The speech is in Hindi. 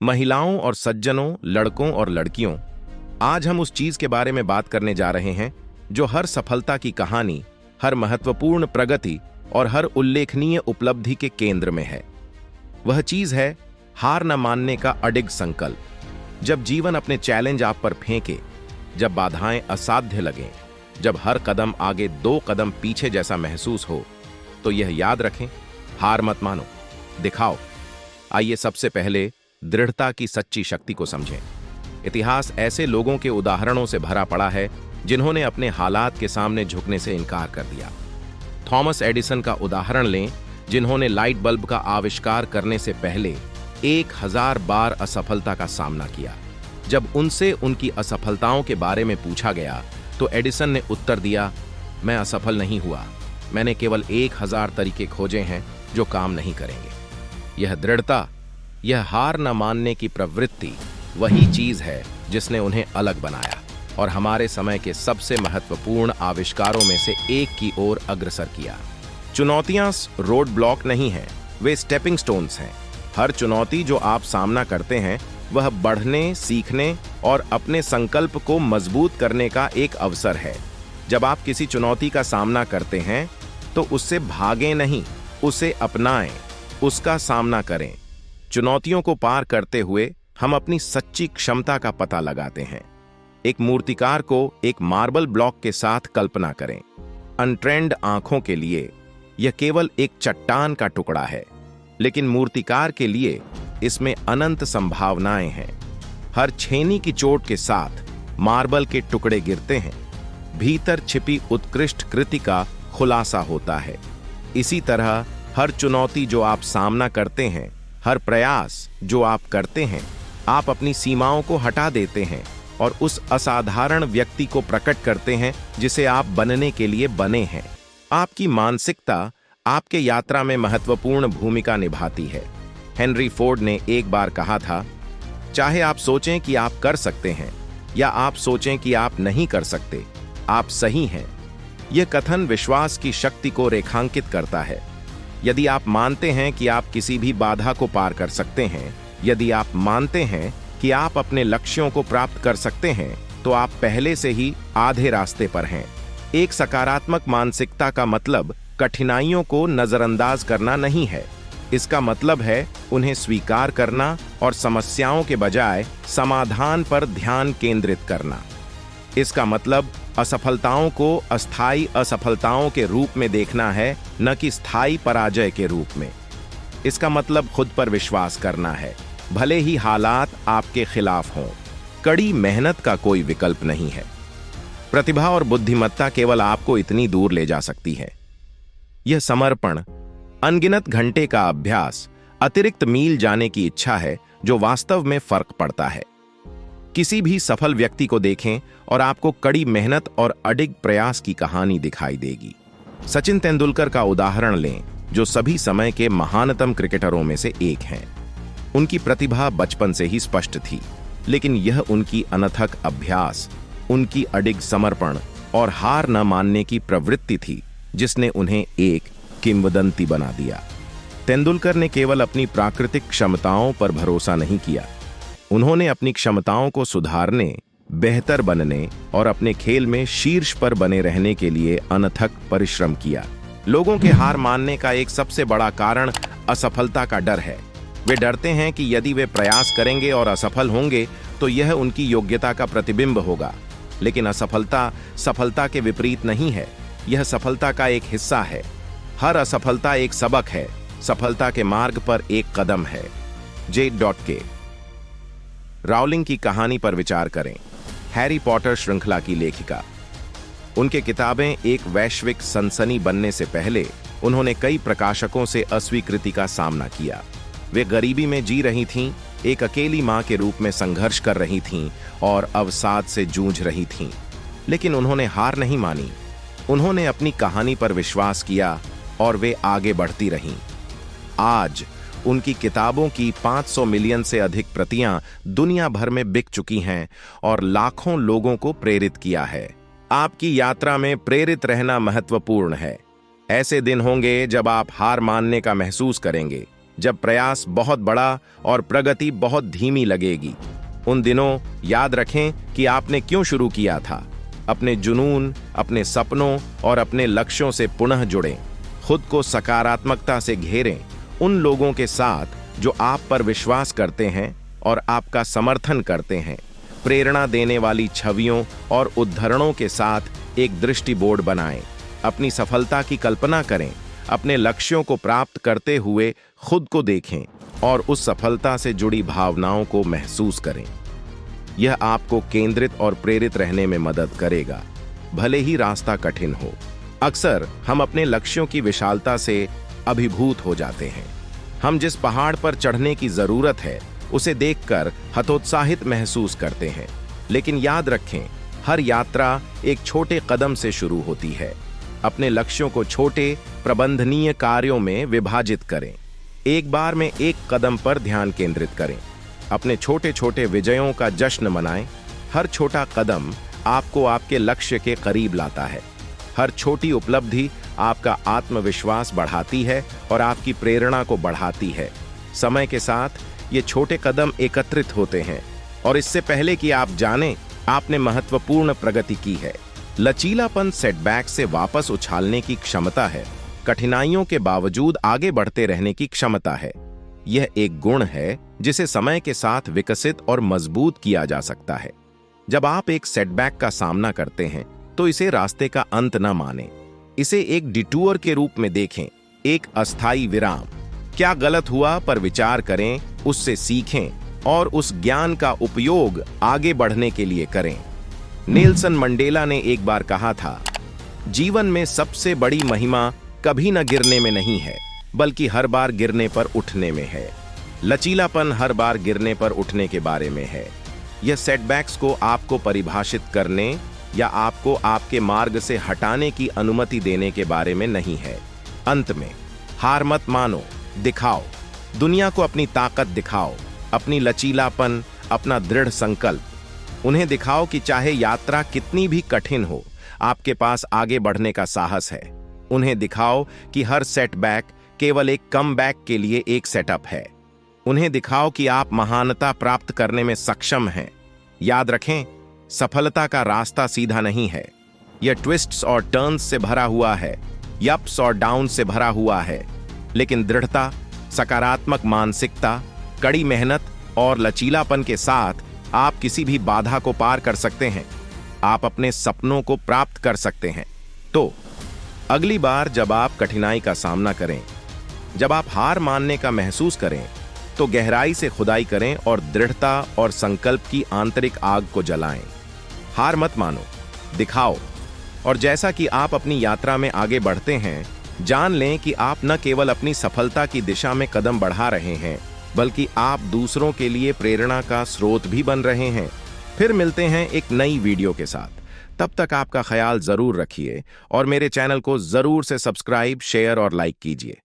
महिलाओं और सज्जनों, लड़कों और लड़कियों, आज हम उस चीज के बारे में बात करने जा रहे हैं जो हर सफलता की कहानी, हर महत्वपूर्ण प्रगति और हर उल्लेखनीय उपलब्धि के केंद्र में है। वह चीज है हार न मानने का अडिग संकल्प। जब जीवन अपने चैलेंज आप पर फेंके, जब बाधाएं असाध्य लगें, जब हर कदम आगे 2 कदम पीछे जैसा महसूस हो, तो यह याद रखें, हार मत मानो, दिखाओ। आइए सबसे पहले दृढ़ता की सच्ची शक्ति को समझें। इतिहास ऐसे लोगों के उदाहरणों से भरा पड़ा है जिन्होंने अपने हालात के सामने झुकने से इनकार कर दिया। थॉमस एडिसन का उदाहरण लें, जिन्होंने लाइट बल्ब का आविष्कार करने से पहले 1000 बार असफलता का सामना किया। जब उनसे उनकी असफलताओं के बारे में पूछा गया तो एडिसन ने उत्तर दिया, मैं असफल नहीं हुआ, मैंने केवल 1000 तरीके खोजे हैं जो काम नहीं करेंगे। यह दृढ़ता, यह हार न मानने की प्रवृत्ति वही चीज है जिसने उन्हें अलग बनाया और हमारे समय के सबसे महत्वपूर्ण आविष्कारों में से एक की ओर अग्रसर किया। चुनौतियां रोड ब्लॉक नहीं हैं, वे स्टेपिंग स्टोन्स हैं। हर चुनौती जो आप सामना करते हैं वह बढ़ने, सीखने और अपने संकल्प को मजबूत करने का एक अवसर है। जब आप किसी चुनौती का सामना करते हैं तो उससे भागें नहीं, उसे अपनाएं, उसका सामना करें। चुनौतियों को पार करते हुए हम अपनी सच्ची क्षमता का पता लगाते हैं। एक मूर्तिकार को एक मार्बल ब्लॉक के साथ कल्पना करें। अनट्रेंड आंखों के लिए यह केवल एक चट्टान का टुकड़ा है, लेकिन मूर्तिकार के लिए इसमें अनंत संभावनाएं हैं। हर छेनी की चोट के साथ मार्बल के टुकड़े गिरते हैं, भीतर छिपी उत्कृष्ट कृति का खुलासा होता है। इसी तरह हर चुनौती जो आप सामना करते हैं, हर प्रयास जो आप करते हैं, आप अपनी सीमाओं को हटा देते हैं और उस असाधारण व्यक्ति को प्रकट करते हैं जिसे आप बनने के लिए बने हैं। आपकी मानसिकता आपके यात्रा में महत्वपूर्ण भूमिका निभाती है। हेनरी फोर्ड ने एक बार कहा था, चाहे आप सोचें कि आप कर सकते हैं या आप सोचें कि आप नहीं कर सकते, आप सही हैं। यह कथन विश्वास की शक्ति को रेखांकित करता है। यदि आप मानते हैं कि आप किसी भी बाधा को पार कर सकते हैं, यदि आप मानते हैं कि आप अपने लक्ष्यों को प्राप्त कर सकते हैं, तो आप पहले से ही आधे रास्ते पर हैं। एक सकारात्मक मानसिकता का मतलब कठिनाइयों को नजरअंदाज करना नहीं है। इसका मतलब है उन्हें स्वीकार करना और समस्याओं के बजाय समाधान पर ध्यान केंद्रित करना। इसका मतलब असफलताओं को अस्थायी असफलताओं के रूप में देखना है, न कि स्थायी पराजय के रूप में। इसका मतलब खुद पर विश्वास करना है, भले ही हालात आपके खिलाफ हों। कड़ी मेहनत का कोई विकल्प नहीं है। प्रतिभा और बुद्धिमत्ता केवल आपको इतनी दूर ले जा सकती है। यह समर्पण, अनगिनत घंटे का अभ्यास, अतिरिक्त मील जाने की इच्छा है जो वास्तव में फर्क पड़ता है। किसी भी सफल व्यक्ति को देखें और आपको कड़ी मेहनत और अडिग प्रयास की कहानी दिखाई देगी। सचिन तेंदुलकर का उदाहरण लें, जो सभी समय के महानतम क्रिकेटरों में से एक हैं। उनकी प्रतिभा बचपन से ही स्पष्ट थी, लेकिन यह उनकी अनथक अभ्यास, उनकी अडिग समर्पण और हार न मानने की प्रवृत्ति थी जिसने उन्हें एक किंवदंती बना दिया। तेंदुलकर ने केवल अपनी प्राकृतिक क्षमताओं पर भरोसा नहीं किया, उन्होंने अपनी क्षमताओं को सुधारने, बेहतर बनने और अपने खेल में शीर्ष पर बने रहने के लिए अनथक परिश्रम किया। लोगों के हार मानने का एक सबसे बड़ा कारण असफलता का डर है। वे डरते हैं कि यदि वे प्रयास करेंगे और असफल होंगे तो यह उनकी योग्यता का प्रतिबिंब होगा। लेकिन असफलता सफलता के विपरीत नहीं है, यह सफलता का एक हिस्सा है। हर असफलता एक सबक है, सफलता के मार्ग पर एक कदम है। J.K. राउलिंग की कहानी पर विचार करें। हैरी पॉटर श्रृंखला की लेखिका। उनके किताबें एक वैश्विक सनसनी बनने से पहले उन्होंने कई प्रकाशकों से अस्वीकृति का सामना किया। वे गरीबी में जी रही थीं, एक अकेली मां के रूप में संघर्ष कर रही थीं और अवसाद से जूझ रही थीं। लेकिन उन्होंने हार नहीं मानी। उन्होंने अपनी कहानी पर विश्वास किया और वे आगे बढ़ती रहीं। आज उनकी किताबों की 500 मिलियन से अधिक प्रतियां दुनिया भर में बिक चुकी हैं और लाखों लोगों को प्रेरित किया है। आपकी यात्रा में प्रेरित रहना महत्वपूर्ण है। ऐसे दिन होंगे जब आप हार मानने का महसूस करेंगे, जब प्रयास बहुत बड़ा और प्रगति बहुत धीमी लगेगी। उन दिनों याद रखें कि आपने क्यों शुरू किया था। अपने जुनून, अपने सपनों और अपने लक्ष्यों से पुनः जुड़ें। खुद को सकारात्मकता से घेरें, उन लोगों के साथ जो आप पर विश्वास करते हैं और आपका समर्थन करते हैं। प्रेरणा देने वाली छवियों और उद्धरणों के साथ एक दृष्टि बोर्ड बनाएं। अपनी सफलता की कल्पना करें। अपने लक्ष्यों को प्राप्त करते हुए खुद को देखें और उस सफलता से जुड़ी भावनाओं को महसूस करें। यह आपको केंद्रित और प्रेरित रहने में मदद करेगा, भले ही रास्ता कठिन हो। अक्सर हम अपने लक्ष्यों की विशालता से अभिभूत हो जाते हैं। हम जिस पहाड़ पर चढ़ने की जरूरत है उसे देखकर हतोत्साहित महसूस करते हैं, लेकिन याद रखें, हर यात्रा एक छोटे कदम से शुरू होती है। अपने लक्ष्यों को छोटे प्रबंधनीय कार्यों में विभाजित करें। एक बार में एक कदम पर ध्यान केंद्रित करें। अपने छोटे छोटे विजयों का जश्न मनाएं। हर छोटा कदम आपको आपके लक्ष्य के करीब लाता है। हर छोटी उपलब्धि आपका आत्मविश्वास बढ़ाती है और आपकी प्रेरणा को बढ़ाती है। समय के साथ ये छोटे कदम एकत्रित होते हैं और इससे पहले कि आप जानें, आपने महत्वपूर्ण प्रगति की है। लचीलापन सेटबैक से वापस उछालने की क्षमता है। कठिनाइयों के बावजूद आगे बढ़ते रहने की क्षमता है। यह एक गुण है जिसे समय के साथ विकसित और मजबूत किया जा सकता है। जब आप एक सेटबैक का सामना करते हैं तो इसे रास्ते का अंत न मानें। इसे एक डिटूर के रूप में देखें, एक अस्थायी विराम। क्या गलत हुआ पर विचार करें, उससे सीखें और उस ज्ञान का उपयोग आगे बढ़ने के लिए करें। नेल्सन मंडेला ने एक बार कहा था, जीवन में सबसे बड़ी महिमा कभी न गिरने में नहीं है, बल्कि हर बार गिरने पर उठने में है। लचीलापन हर बार गिरने पर उठने के बारे में है। यह सेटबैक्स को आपको परिभाषित करने या आपको आपके मार्ग से हटाने की अनुमति देने के बारे में नहीं है। अंत में, हार मत मानो, दिखाओ दुनिया को अपनी ताकत दिखाओ, अपनी लचीलापन, अपना दृढ़ संकल्प। उन्हें दिखाओ कि चाहे यात्रा कितनी भी कठिन हो, आपके पास आगे बढ़ने का साहस है। उन्हें दिखाओ कि हर सेटबैक केवल एक कमबैक के लिए एक सेटअप है। उन्हें दिखाओ कि आप महानता प्राप्त करने में सक्षम हैं। याद रखें, सफलता का रास्ता सीधा नहीं है। यह ट्विस्ट्स और टर्न्स से भरा हुआ है, अप्स और डाउन से भरा हुआ है। लेकिन दृढ़ता, सकारात्मक मानसिकता, कड़ी मेहनत और लचीलापन के साथ आप किसी भी बाधा को पार कर सकते हैं। आप अपने सपनों को प्राप्त कर सकते हैं। तो अगली बार जब आप कठिनाई का सामना करें, जब आप हार मानने का महसूस करें, तो गहराई से खुदाई करें और दृढ़ता और संकल्प की आंतरिक आग को जलाएं। हार मत मानो, दिखाओ। और जैसा कि आप अपनी यात्रा में आगे बढ़ते हैं, जान लें कि आप न केवल अपनी सफलता की दिशा में कदम बढ़ा रहे हैं, बल्कि आप दूसरों के लिए प्रेरणा का स्रोत भी बन रहे हैं। फिर मिलते हैं एक नई वीडियो के साथ। तब तक आपका ख्याल जरूर रखिए और मेरे चैनल को जरूर से सब्सक्राइब, शेयर और लाइक कीजिए।